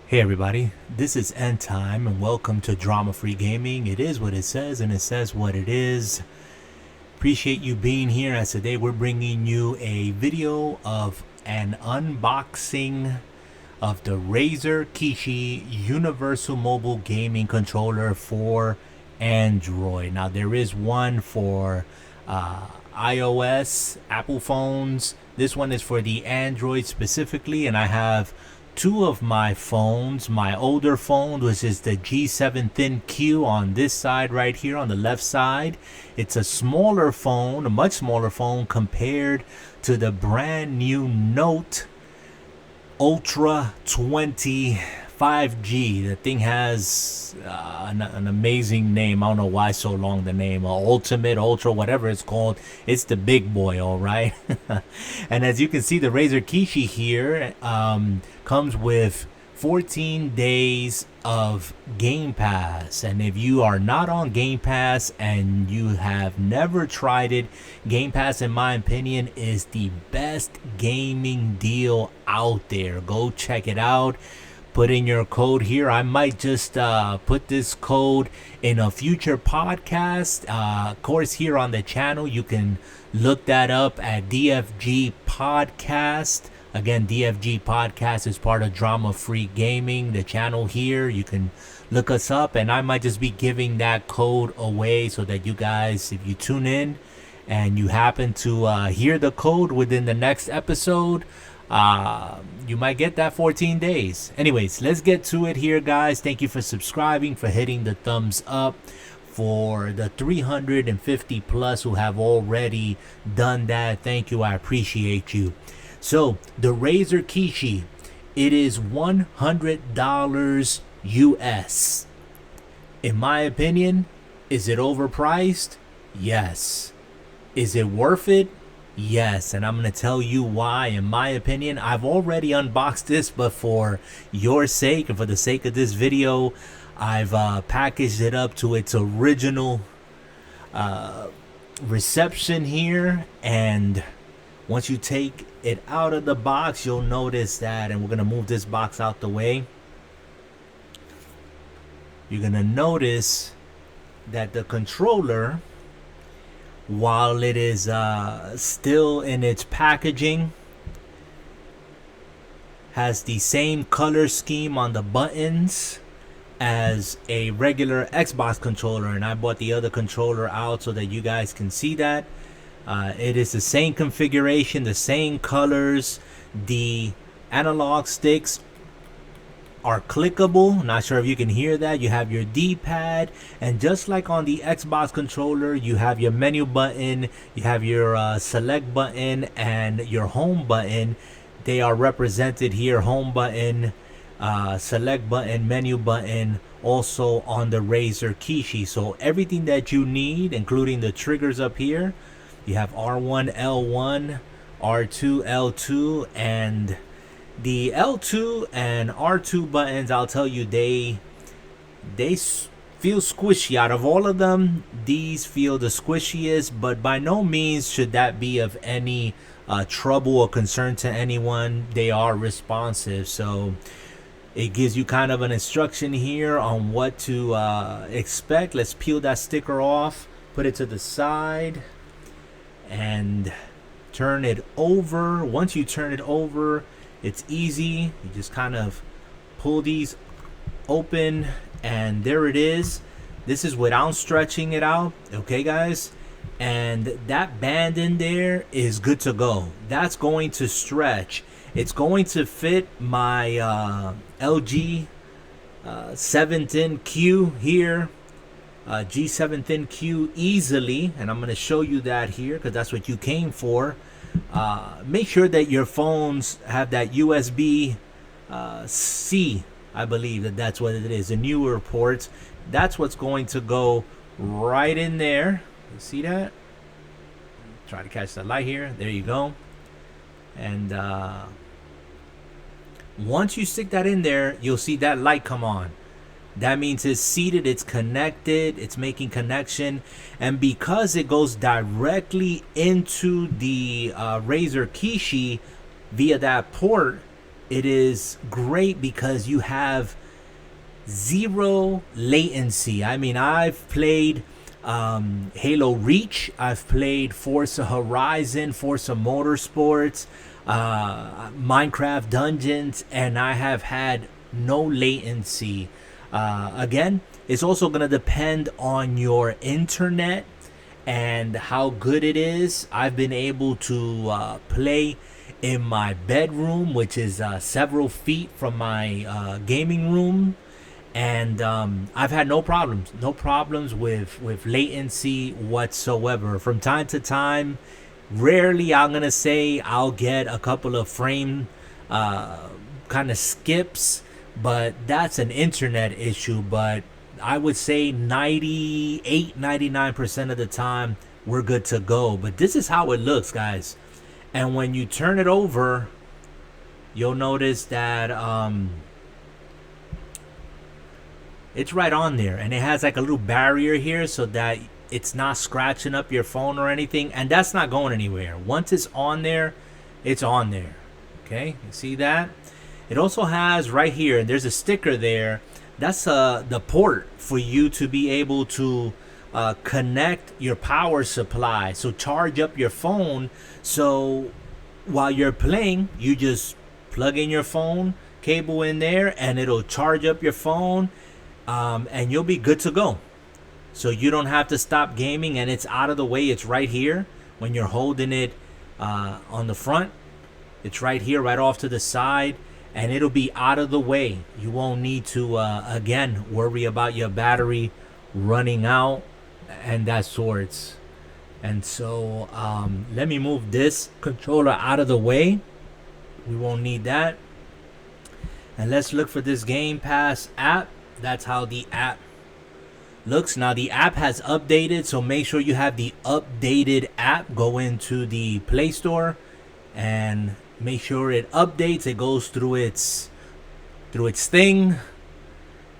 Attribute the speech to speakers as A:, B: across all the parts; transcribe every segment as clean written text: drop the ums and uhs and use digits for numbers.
A: Hey everybody, this is End Time and welcome to Drama Free Gaming. It is what it says and it says what it is. Appreciate you being here, as today we're bringing you a video of an unboxing of the Razer Kishi Universal Mobile Gaming Controller for Android. Now there is one for iOS, Apple phones. This one is for the Android specifically, and I have two of my phones. My older phone, which is the G7 Thin Q on this side right here on the left side. It's a smaller phone, a much smaller phone compared to the brand new Note Ultra 20 5G. The thing has an amazing name. I don't know why so long the name. Ultimate, Ultra, whatever it's called. It's the big boy, all right? And as you can see, the Razer Kishi here comes with 14 days of Game Pass. And if you are not on Game Pass and you have never tried it, Game Pass, in my opinion, is the best gaming deal out there. Go check it out. Put in your code here. I might just put this code in a future podcast. Of course, here on the channel, you can look that up at DFG Podcast. Again, DFG Podcast is part of Drama Free Gaming, the channel here. You can look us up, and I might just be giving that code away so that you guys, if you tune in and you happen to hear the code within the next episode, you might get that 14 days. Anyways, let's get to it here, guys. Thank you for subscribing, for hitting the thumbs up. For the 350 plus who have already done that, thank you. I appreciate you. So the Razer Kishi, it is $100 US. In my opinion, is it overpriced? Yes. Is it worth it? Yes, and I'm going to tell you why. In my opinion, I've already unboxed this, but for your sake and for the sake of this video, I've packaged it up to its original reception here. And once you take it out of the box, you'll notice that, and we're going to move this box out the way. You're going to notice that the controller, while it is still in its packaging, has the same color scheme on the buttons as a regular Xbox controller. And I bought the other controller out so that you guys can see that. It is the same configuration, the same colors. The analog sticks are clickable. Not sure if you can hear that. You have your D-pad, and just like on the Xbox controller, you have your menu button, you have your select button and your home button. They are represented here: home button, select button, menu button, also on the Razer Kishi. So everything that you need, including the triggers up here. You have R1, L1, R2, L2, and the L2 and R2 buttons, I'll tell you, they feel squishy. Out of all of them, these feel the squishiest, but by no means should that be of any trouble or concern to anyone. They are responsive, so it gives you kind of an instruction here on what to expect. Let's peel that sticker off, put it to the side, and turn it over. Once you turn it over, it's easy. You just kind of pull these open, and there it is. This is without stretching it out, okay, guys? And that band in there is good to go. That's going to stretch. It's going to fit my LG 7 Thin Q here, G7 Thin Q easily, and I'm going to show you that here because that's what you came for. Make sure that your phones have that USB C. I believe that's what it is, the newer ports. That's what's going to go right in there. You see that? Try to catch the light here. There you go. And once you stick that in there, you'll see that light come on. That means it's seated, it's connected, it's making connection. And because it goes directly into the Razer Kishi via that port, it is great because you have zero latency. I mean, I've played Halo Reach, I've played Forza Horizon, Forza Motorsports, Minecraft Dungeons, and I have had no latency. Again, it's also going to depend on your internet and how good it is. I've been able to play in my bedroom, which is several feet from my gaming room, and I've had no problems with latency whatsoever. From time to time, rarely I'm gonna say I'll get a couple of frame kind of skips, but that's an internet issue. But I would say 99% of the time we're good to go. But this is how it looks, guys. And when you turn it over, you'll notice that it's right on there, and it has like a little barrier here so that it's not scratching up your phone or anything, and that's not going anywhere. Once it's on there, it's on there. Okay, you see that? It also has right here, and there's a sticker there. That's the port for you to be able to connect your power supply, so charge up your phone. So while you're playing, you just plug in your phone cable in there, and it'll charge up your phone, and you'll be good to go. So you don't have to stop gaming, and it's out of the way. It's right here when you're holding it on the front. It's right here, right off to the side, and it'll be out of the way. You won't need to again worry about your battery running out and that sorts. And so let me move this controller out of the way. We won't need that. And let's look for this Game Pass app. That's how the app looks. Now the app has updated, so make sure you have the updated app. Go into the Play Store and make sure it updates. It goes through its thing.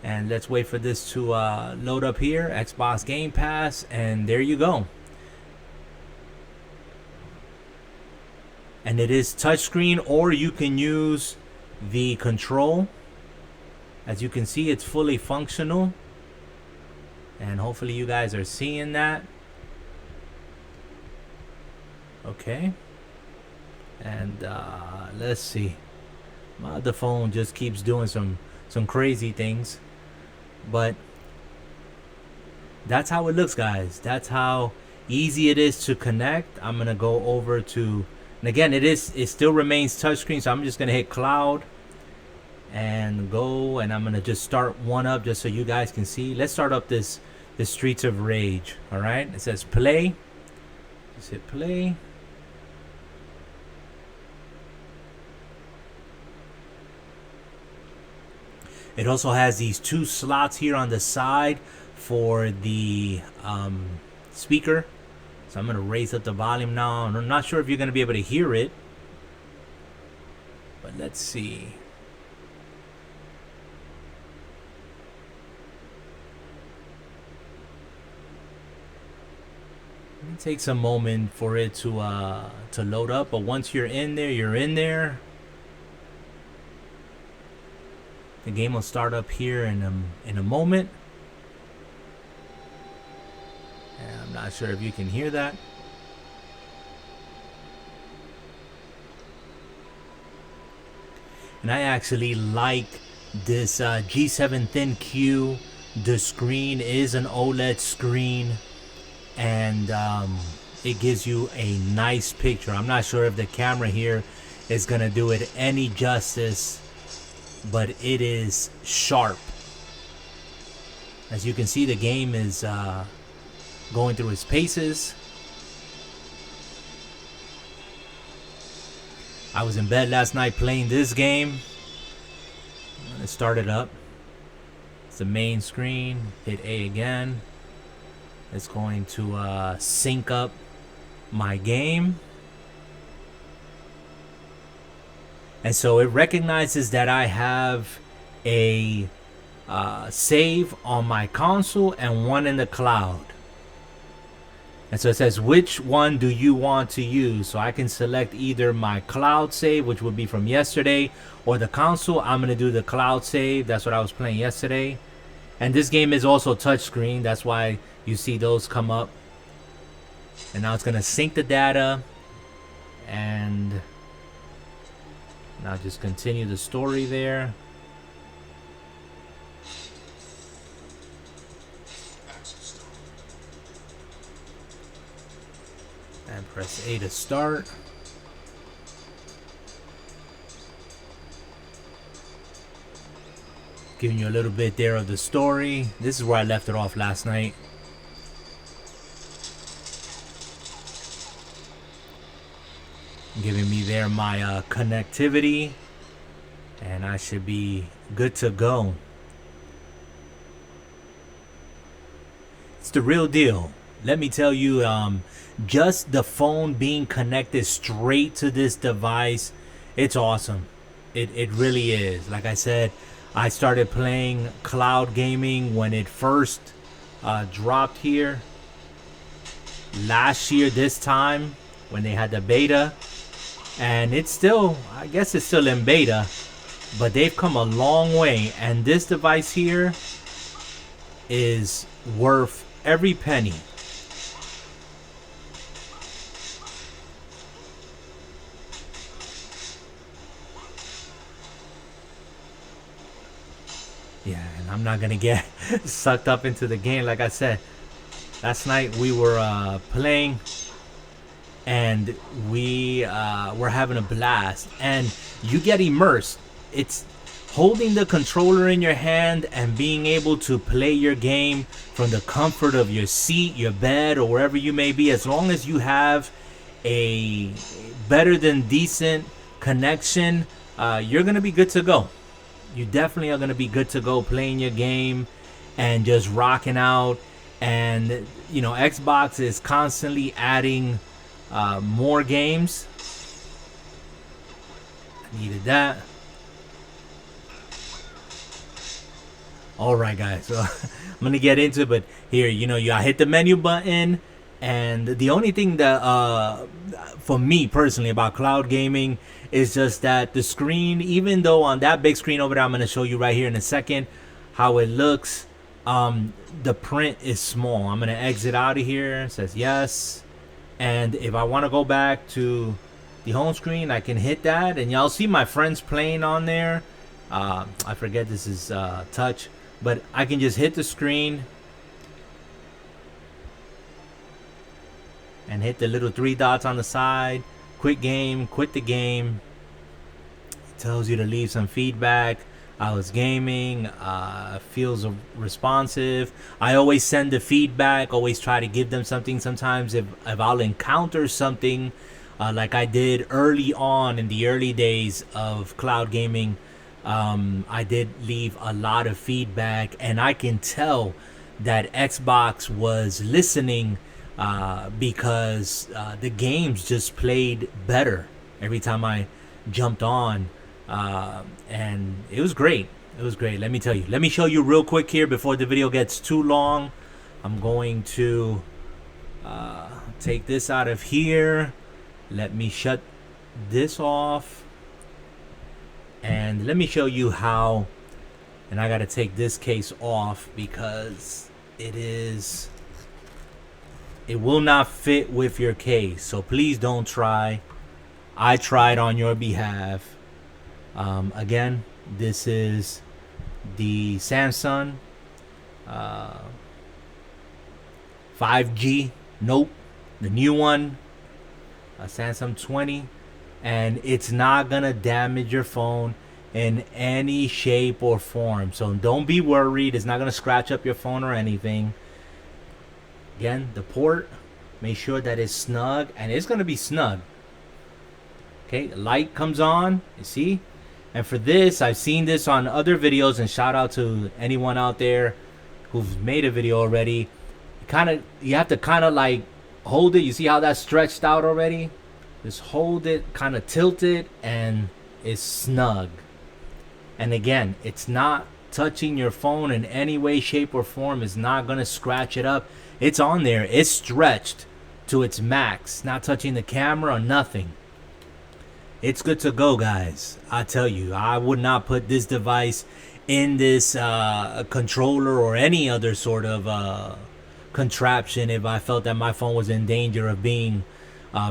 A: And let's wait for this to load up here. Xbox Game Pass, and there you go. And it is touchscreen, or you can use the control. As you can see, it's fully functional, and hopefully you guys are seeing that. Okay, and let's see. The phone just keeps doing some crazy things, but that's how it looks, guys. That's how easy it is to connect. I'm gonna go over to, and again, it still remains touchscreen, so I'm just gonna hit cloud and go, and I'm gonna just start one up just so you guys can see. Let's start up this Streets of Rage. All right, it says play. Just hit play. It also has these two slots here on the side for the speaker. So I'm gonna raise up the volume now, and I'm not sure if you're gonna be able to hear it, but let's see. It takes a moment for it to load up, but once you're in there, you're in there. The game will start up here in a moment. And I'm not sure if you can hear that. And I actually like this G7 Thin Q. The screen is an OLED screen, and it gives you a nice picture. I'm not sure if the camera here is gonna do it any justice, but it is sharp. As you can see, the game is going through its paces. I was in bed last night playing this game. I'm gonna start it up. It's the main screen. Hit A again. It's going to sync up my game. And so it recognizes that I have a save on my console and one in the cloud. And so it says, which one do you want to use? So I can select either my cloud save, which would be from yesterday, or the console. I'm going to do the cloud save. That's what I was playing yesterday. And this game is also touchscreen. That's why you see those come up. And now it's going to sync the data. And now just continue the story there. And press A to start. Giving you a little bit there of the story. This is where I left it off last night. Giving me there my connectivity. And I should be good to go. It's the real deal. Let me tell you, just the phone being connected straight to this device, it's awesome. It really is. Like I said, I started playing cloud gaming when it first dropped here last year this time when they had the beta, and it's still, I guess it's still in beta, but they've come a long way, and this device here is worth every penny. Yeah, and I'm not gonna get sucked up into the game. Like I said, last night we were playing, and we were having a blast. And you get immersed. It's holding the controller in your hand and being able to play your game from the comfort of your seat, your bed, or wherever you may be. As long as you have a better than decent connection, you're gonna be good to go. You definitely are going to be good to go playing your game and just rocking out. And, you know, Xbox is constantly adding more games. I needed that. Alright, guys. So I'm going to get into it. But here, you know, I hit the menu button. And the only thing that, for me personally, about cloud gaming is just that the screen, even though on that big screen over there, I'm going to show you right here in a second how it looks, the print is small. I'm going to exit out of here. It says yes. And if I want to go back to the home screen, I can hit that. And y'all see my friends playing on there. I forget this is touch. But I can just hit the screen and hit the little 3 dots on the side. Quit game, quit the game. It tells you to leave some feedback. I was gaming, feels responsive. I always send the feedback, always try to give them something. Sometimes if I'll encounter something like I did early on in the early days of cloud gaming, I did leave a lot of feedback, and I can tell that Xbox was listening because the games just played better every time I jumped on, and it was great. It was great. Let me tell you. Let me show you real quick here before the video gets too long. I'm going to take this out of here. Let me shut this off, and let me show you how. And I got to take this case off because it will not fit with your case, so please don't try. I tried on your behalf. Again, this is the Samsung 5G. Nope, the new one, Samsung 20, and it's not gonna damage your phone in any shape or form. So don't be worried. It's not gonna scratch up your phone or anything. Again, the port, make sure that it's snug, and it's going to be snug. Okay, light comes on, you see? And for this, I've seen this on other videos, and shout out to anyone out there who's made a video already. You have to kind of like hold it. You see how that's stretched out already? Just hold it, kind of tilt it, and it's snug. And again, it's not touching your phone in any way, shape, or form. Is not going to scratch it up. It's on there. It's stretched. to its max, not touching the camera or nothing. It's good to go, guys. I tell you, I would not put this device in this controller or any other sort of contraption if I felt that my phone was in danger of being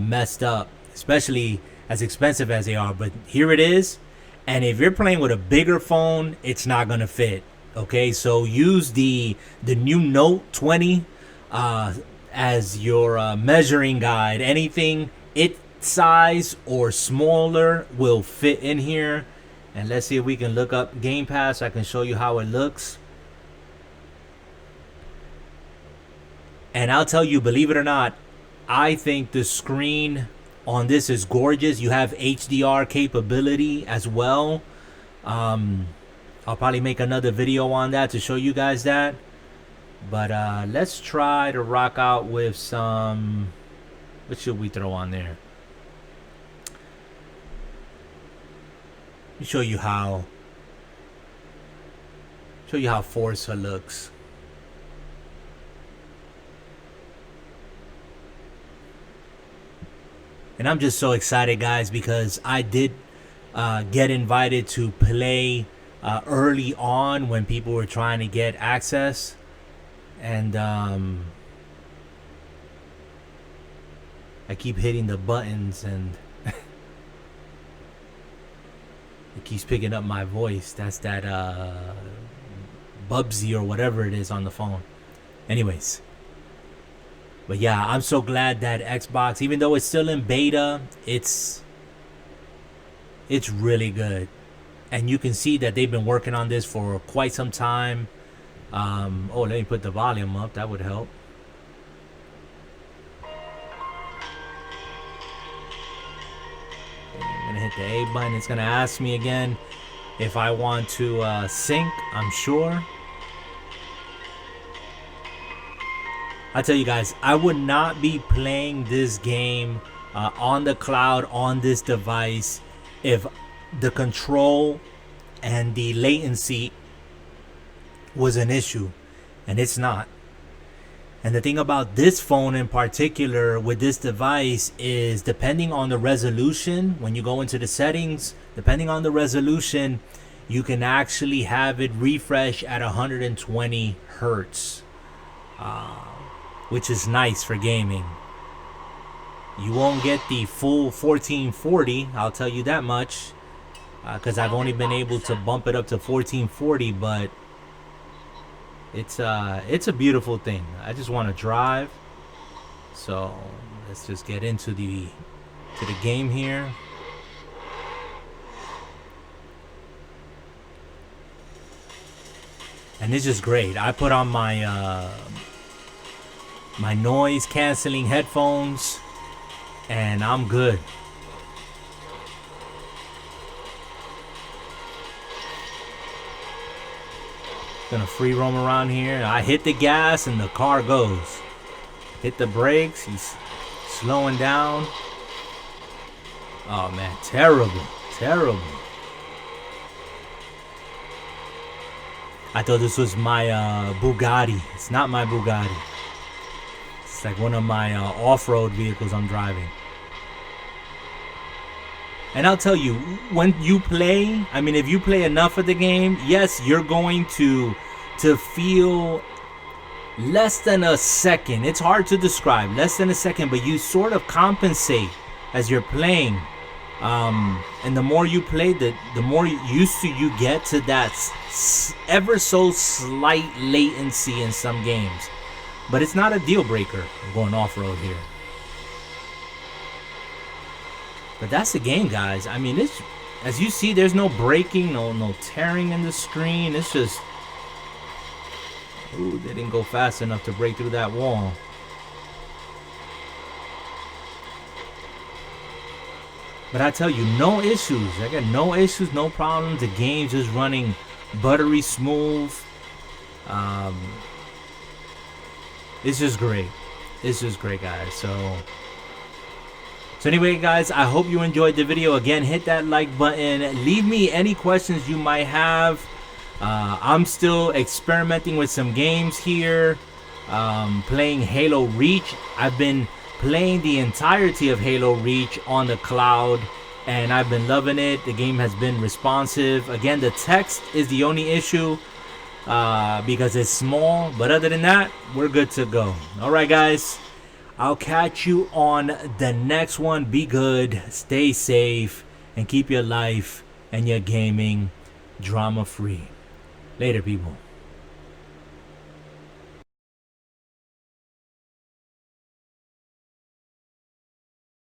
A: messed up, especially as expensive as they are. But here it is, and if you're playing with a bigger phone, it's not gonna fit. Okay, so use the new Note 20 as your measuring guide. Anything its size or smaller will fit in here. And let's see if we can look up Game Pass. I can show you how it looks. And I'll tell you, believe it or not, I think the screen on this is gorgeous. You have HDR capability as well. I'll probably make another video on that to show you guys that. But let's try to rock out with some... What should we throw on there? Let me show you how Forza looks. And I'm just so excited, guys, because I did get invited to play early on when people were trying to get access. And I keep hitting the buttons and it keeps picking up my voice. That's that Bubsy or whatever it is on the phone. Anyways. But yeah, I'm so glad that Xbox, even though it's still in beta, it's really good. And you can see that they've been working on this for quite some time. Oh, let me put the volume up. That would help. I'm gonna hit the A button. It's gonna ask me again if I want to sync. I'm sure. I tell you guys, I would not be playing this game on the cloud on this device if the control and the latency was an issue, and it's not. And the thing about this phone in particular with this device is, depending on the resolution, when you go into the settings, depending on the resolution, you can actually have it refresh at 120 hertz, which is nice for gaming. You won't get the full 1440, I'll tell you that much, because I've only been able to bump it up to 1440, but it's a beautiful thing. I just want to drive, so let's just get into the game here. And it's just great. I put on my my noise canceling headphones, and I'm good. Gonna free roam around here. I hit the gas and the car goes. Hit the brakes, he's slowing down. Oh man, terrible, terrible. I thought this was my Bugatti. It's not my Bugatti. It's like one of my off-road vehicles I'm driving. And I'll tell you, when you play, I mean, if you play enough of the game, yes, you're going to feel less than a second. It's hard to describe, less than a second, but you sort of compensate as you're playing. And the more you play, the more used to you get to that ever so slight latency in some games. But it's not a deal breaker. I'm going off-road here. But that's the game, guys. I mean, it's, as you see, there's no breaking, no tearing in the screen. It's just... Ooh, they didn't go fast enough to break through that wall. But I tell you, no issues. I got no issues, no problems. The game's just running buttery smooth. It's just great. It's just great, guys. So anyway, guys, I hope you enjoyed the video. Again, hit that like button. Leave me any questions you might have. I'm still experimenting with some games here. Playing Halo Reach. I've been playing the entirety of Halo Reach on the cloud, and I've been loving it. The game has been responsive. Again, the text is the only issue because it's small, but other than that, we're good to go. Alright guys, I'll catch you on the next one. Be good, stay safe, and keep your life and your gaming drama free. Later people.